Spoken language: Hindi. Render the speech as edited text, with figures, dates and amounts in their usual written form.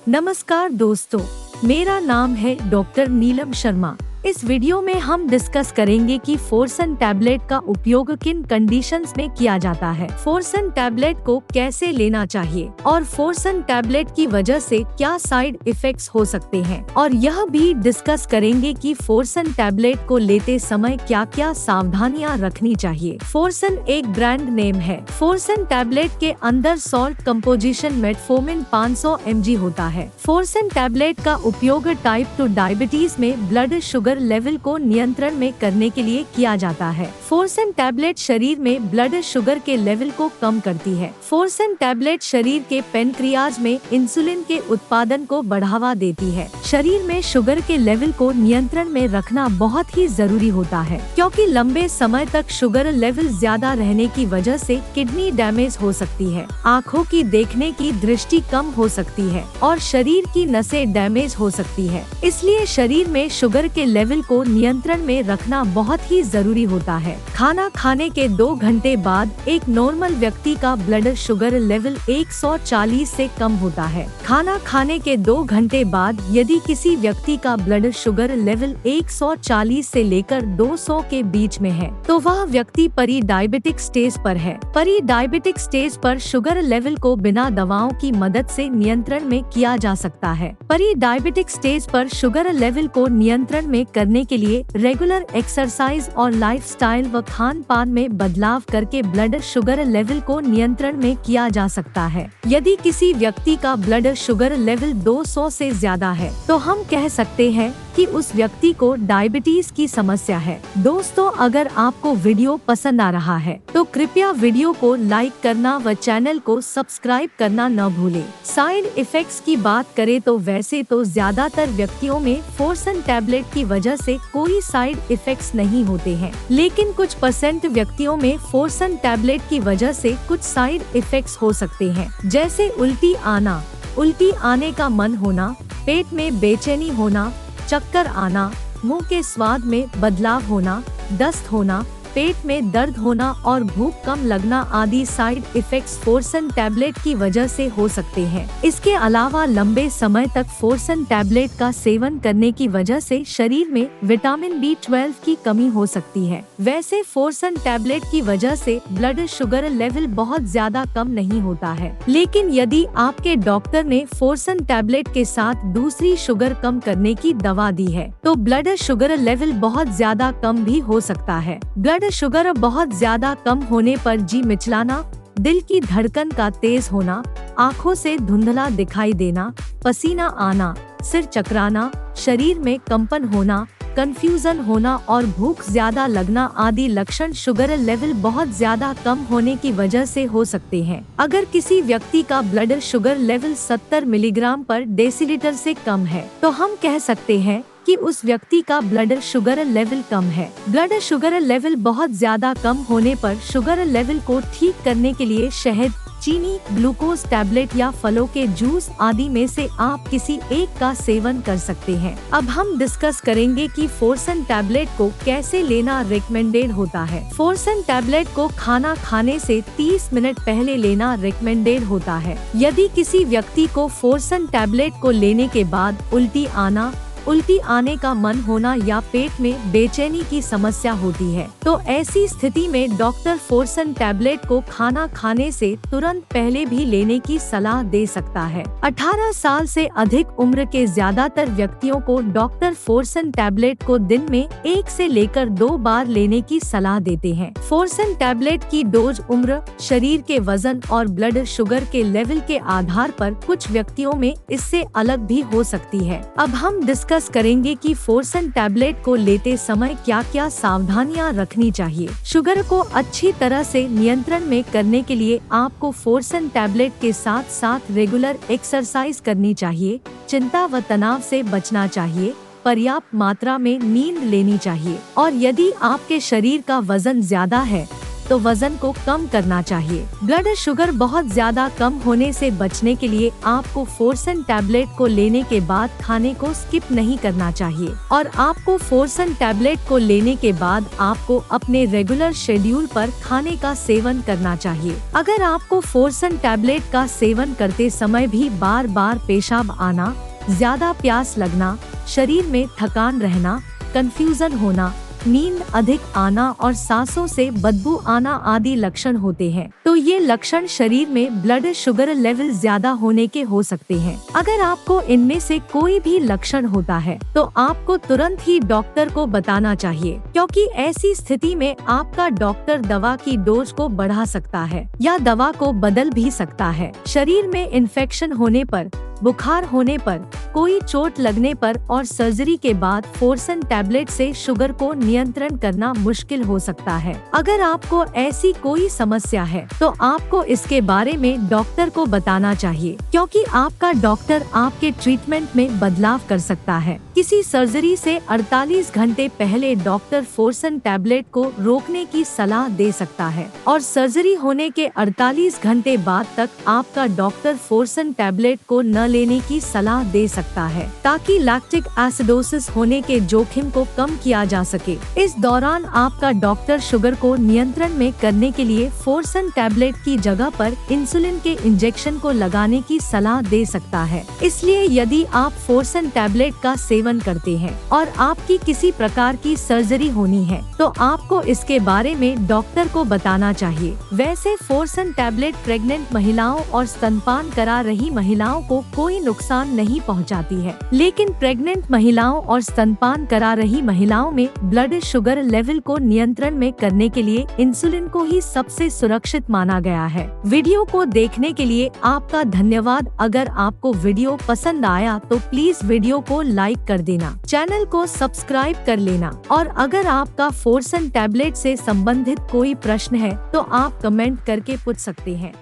नमस्कार दोस्तों, मेरा नाम है डॉक्टर नीलम शर्मा। इस वीडियो में हम डिस्कस करेंगे कि फोर्सन टैबलेट का उपयोग किन कंडीशंस में किया जाता है, फोर्सन टैबलेट को कैसे लेना चाहिए और फोर्सन टैबलेट की वजह से क्या साइड इफेक्ट्स हो सकते हैं, और यह भी डिस्कस करेंगे कि फोर्सन टैबलेट को लेते समय क्या क्या सावधानियां रखनी चाहिए। फोर्सन एक ब्रांड नेम है। फोर्सन टैबलेट के अंदर सॉल्ट कंपोजिशन मेटफोर्मिन 500 mg होता है। फोर्सन टैबलेट का उपयोग टाइप 2 डायबिटीज में ब्लड शुगर लेवल को नियंत्रण में करने के लिए किया जाता है। फोर्सन टैबलेट शरीर में ब्लड शुगर के लेवल को कम करती है। फोर्सन टैबलेट शरीर के पेनक्रियाज में इंसुलिन के उत्पादन को बढ़ावा देती है। शरीर में शुगर के लेवल को नियंत्रण में रखना बहुत ही जरूरी होता है, क्योंकि लंबे समय तक शुगर लेवल ज्यादा रहने की वजह से किडनी डैमेज हो सकती है, आँखों की देखने की दृष्टि कम हो सकती है और शरीर की नसें डैमेज हो सकती है। इसलिए शरीर में शुगर के लेवल को नियंत्रण में रखना बहुत ही जरूरी होता है। खाना खाने के 2 घंटे बाद एक नॉर्मल व्यक्ति का ब्लड शुगर लेवल 140 से कम होता है। खाना खाने के 2 घंटे बाद यदि किसी व्यक्ति का ब्लड शुगर लेवल 140 से लेकर 200 के बीच में है, तो वह व्यक्ति परी डायबिटिक स्टेज पर है। परी डायबिटिक स्टेज पर शुगर लेवल को बिना दवाओं की मदद से नियंत्रण में किया जा सकता है। परी डायबिटिक स्टेज पर शुगर लेवल को नियंत्रण में करने के लिए रेगुलर एक्सरसाइज और लाइफस्टाइल व खान पान में बदलाव करके ब्लड शुगर लेवल को नियंत्रण में किया जा सकता है। यदि किसी व्यक्ति का ब्लड शुगर लेवल 200 से ज्यादा है, तो हम कह सकते हैं कि उस व्यक्ति को डायबिटीज की समस्या है। दोस्तों, अगर आपको वीडियो पसंद आ रहा है तो कृपया वीडियो को लाइक करना व चैनल को सब्सक्राइब करना न भूलें। साइड इफेक्ट्स की बात करें तो वैसे तो ज्यादातर व्यक्तियों में फोर्सन टैबलेट की वजह से कोई साइड इफेक्ट्स नहीं होते हैं, लेकिन कुछ % व्यक्तियों में फोर्सन टैबलेट की वजह से कुछ साइड इफेक्ट्स हो सकते हैं, जैसे उल्टी आना, उल्टी आने का मन होना, पेट में बेचैनी होना, चक्कर आना, मुंह के स्वाद में बदलाव होना, दस्त होना, पेट में दर्द होना और भूख कम लगना आदि साइड इफेक्ट्स फोर्सन टैबलेट की वजह से हो सकते हैं। इसके अलावा लंबे समय तक फोर्सन टैबलेट का सेवन करने की वजह से शरीर में विटामिन B12 की कमी हो सकती है। वैसे फोर्सन टैबलेट की वजह से ब्लड शुगर लेवल बहुत ज्यादा कम नहीं होता है, लेकिन यदि आपके डॉक्टर ने फोर्सन टैबलेट के साथ दूसरी शुगर कम करने की दवा दी है, तो ब्लड शुगर लेवल बहुत ज्यादा कम भी हो सकता है। ब्लड शुगर बहुत ज्यादा कम होने पर जी मिचलाना, दिल की धड़कन का तेज होना, आँखों से धुंधला दिखाई देना, पसीना आना, सिर चकराना, शरीर में कंपन होना, कंफ्यूजन होना और भूख ज्यादा लगना आदि लक्षण शुगर लेवल बहुत ज्यादा कम होने की वजह से हो सकते हैं। अगर किसी व्यक्ति का ब्लड शुगर लेवल 70 मिलीग्राम पर डेसीलीटर से कम है, तो हम कह सकते हैं कि उस व्यक्ति का ब्लड शुगर लेवल कम है। ब्लड शुगर लेवल बहुत ज्यादा कम होने पर शुगर लेवल को ठीक करने के लिए शहद, चीनी, ग्लूकोज टैबलेट या फलों के जूस आदि में से आप किसी एक का सेवन कर सकते हैं। अब हम डिस्कस करेंगे कि फोर्सन टैबलेट को कैसे लेना रिकमेंडेड होता है। फोर्सन टैबलेट को खाना खाने से 30 मिनट पहले लेना रिकमेंडेड होता है। यदि किसी व्यक्ति को फोर्सन टैबलेट को लेने के बाद उल्टी आने का मन होना या पेट में बेचैनी की समस्या होती है, तो ऐसी स्थिति में डॉक्टर फोर्सन टैबलेट को खाना खाने से तुरंत पहले भी लेने की सलाह दे सकता है। 18 साल से अधिक उम्र के ज्यादातर व्यक्तियों को डॉक्टर फोर्सन टैबलेट को दिन में 1 से लेकर 2 बार लेने की सलाह देते हैं। फोर्सन टैबलेट की डोज उम्र, शरीर के वजन और ब्लड शुगर के लेवल के आधार पर कुछ व्यक्तियों में इससे अलग भी हो सकती है। अब हम डिस्कस करेंगे कि फोर्सन टैबलेट को लेते समय क्या क्या सावधानियां रखनी चाहिए। शुगर को अच्छी तरह से नियंत्रण में करने के लिए आपको फोर्सन टैबलेट के साथ साथ रेगुलर एक्सरसाइज करनी चाहिए, चिंता व तनाव से बचना चाहिए, पर्याप्त मात्रा में नींद लेनी चाहिए और यदि आपके शरीर का वजन ज्यादा है तो वजन को कम करना चाहिए। ब्लड शुगर बहुत ज्यादा कम होने से बचने के लिए आपको फोर्सन टैबलेट को लेने के बाद खाने को स्किप नहीं करना चाहिए और आपको फोर्सन टैबलेट को लेने के बाद आपको अपने रेगुलर शेड्यूल पर खाने का सेवन करना चाहिए। अगर आपको फोर्सन टैबलेट का सेवन करते समय भी बार बार पेशाब आना, ज्यादा प्यास लगना, शरीर में थकान रहना, कंफ्यूजन होना, नींद अधिक आना और सांसों से बदबू आना आदि लक्षण होते हैं, तो ये लक्षण शरीर में ब्लड शुगर लेवल ज्यादा होने के हो सकते हैं। अगर आपको इनमें से कोई भी लक्षण होता है तो आपको तुरंत ही डॉक्टर को बताना चाहिए, क्योंकि ऐसी स्थिति में आपका डॉक्टर दवा की डोज को बढ़ा सकता है या दवा को बदल भी सकता है। शरीर में इन्फेक्शन होने पर, बुखार होने पर, कोई चोट लगने पर और सर्जरी के बाद फोर्सन टैबलेट से शुगर को नियंत्रण करना मुश्किल हो सकता है। अगर आपको ऐसी कोई समस्या है तो आपको इसके बारे में डॉक्टर को बताना चाहिए, क्योंकि आपका डॉक्टर आपके ट्रीटमेंट में बदलाव कर सकता है। किसी सर्जरी से 48 घंटे पहले डॉक्टर फोर्सन टैबलेट को रोकने की सलाह दे सकता है और सर्जरी होने के 48 घंटे बाद तक आपका डॉक्टर फोर्सन टैबलेट को न लेने की सलाह दे सकता है, ताकि लैक्टिक एसिडोसिस होने के जोखिम को कम किया जा सके। इस दौरान आपका डॉक्टर शुगर को नियंत्रण में करने के लिए फोर्सन टैबलेट की जगह पर इंसुलिन के इंजेक्शन को लगाने की सलाह दे सकता है। इसलिए यदि आप फोर्सन टैबलेट का सेवन करते हैं और आपकी किसी प्रकार की सर्जरी होनी है तो आपको इसके बारे में डॉक्टर को बताना चाहिए। वैसे फोर्सन टैबलेट प्रेग्नेंट महिलाओं और स्तनपान करा रही महिलाओं को कोई नुकसान नहीं पहुंचाती है, लेकिन प्रेग्नेंट महिलाओं और स्तनपान करा रही महिलाओं में ब्लड शुगर लेवल को नियंत्रण में करने के लिए इंसुलिन को ही सबसे सुरक्षित माना गया है। वीडियो को देखने के लिए आपका धन्यवाद। अगर आपको वीडियो पसंद आया तो प्लीज वीडियो को लाइक कर देना, चैनल को सब्सक्राइब कर लेना और अगर आपका फोर्सन टैबलेट से संबंधित कोई प्रश्न है तो आप कमेंट करके पूछ सकते हैं।